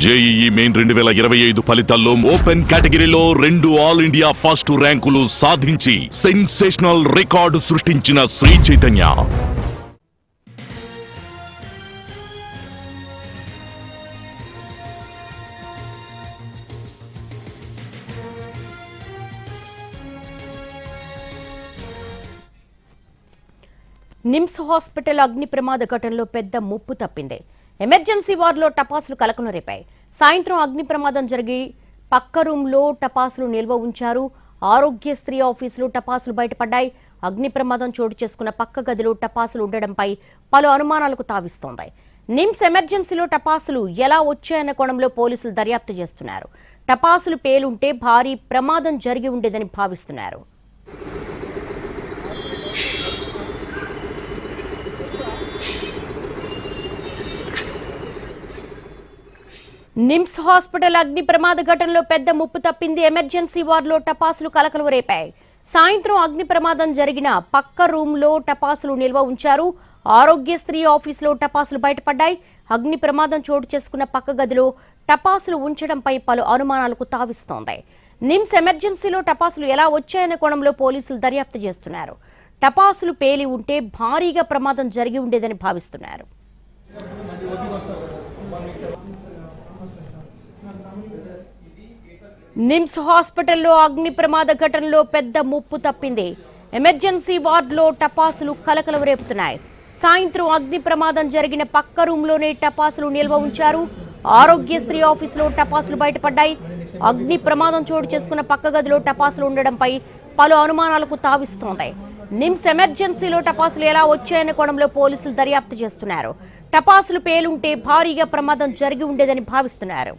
JEE main 2025 ఫలితాల్లో open కేటగిరీలో 2 all India first ర్యాంకులు సాధించి సెన్సేషనల్ రికార్డు సృష్టించిన శ్రీ చైతన్య నిమ్స్ హాస్పిటల్ అగ్ని ప్రమాద ఘటనలో పెద్ద ముప్పు తప్పింది. ఎమర్జెన్సీ వార్డులో టపాసులు కలకలం రేపాయి. సాయంత్రం అగ్ని ప్రమాదం జరిగి పక్క రూమ్లో టపాసులు నిల్వ ఉంచారు. ఆరోగ్యశ్రీ ఆఫీసులో టపాసులు బయటపడ్డాయి. అగ్ని ప్రమాదం చోటు చేసుకున్న పక్క గదిలో టపాసులు ఉండడంపై పలు అనుమానాలకు తావిస్తోంది. నిమ్స్ ఎమర్జెన్సీలో టపాసులు ఎలా వచ్చాయన్న కోణంలో పోలీసులు దర్యాప్తు చేస్తున్నారు. టపాసులు పేలుంటే భారీ ప్రమాదం జరిగి ఉండేదని భావిస్తున్నారు. నిమ్స్ హాస్పిటల్ అగ్ని ప్రమాద ఘటనలో పెద్ద ముప్పు తప్పింది. ఎమర్జెన్సీ వార్డులో టపాసులు కలకలం రేపాయి. సాయంత్రం అగ్ని ప్రమాదం జరిగిన పక్క రూమ్లో టపాసులు నిల్వ ఉంచారు. ఆరోగ్యశ్రీ ఆఫీసులో టపాసులు బయటపడ్డాయి. అగ్ని ప్రమాదం చోటు చేసుకున్న పక్క గదిలో టపాసులు ఉంచడంపై పలు అనుమానాలకు తావిస్తోంది. నిమ్స్ ఎమర్జెన్సీలో టపాసులు ఎలా వచ్చాయనే కోణంలో పోలీసులు దర్యాప్తు చేస్తున్నారు. టపాసులు పేలి ఉంటే భారీగా ప్రమాదం జరిగి ఉండేదని భావిస్తున్నారు. నిమ్స్ హాస్పిటల్లో అగ్ని ప్రమాద ఘటనలో పెద్ద ముప్పు తప్పింది. ఎమర్జెన్సీ వార్డులో టపాసులు కలకలం రేపుతున్నాయి. సాయంత్రం అగ్ని ప్రమాదం జరిగిన పక్క రూమ్లోనే టపాసులు నిల్వ ఉంచారు. ఆరోగ్యశ్రీ ఆఫీసులో టపాసులు బయటపడ్డాయి. అగ్ని ప్రమాదం చోటు చేసుకున్న పక్క గదిలో టపాసులు ఉండడంపై పలు అనుమానాలకు తావిస్తోంది. నిమ్స్ ఎమర్జెన్సీలో టపాసులు ఎలా వచ్చాయనే కోణంలో పోలీసులు దర్యాప్తు చేస్తున్నారు. టపాసులు పేలుంటే భారీగా ప్రమాదం జరిగి ఉండేదని భావిస్తున్నారు.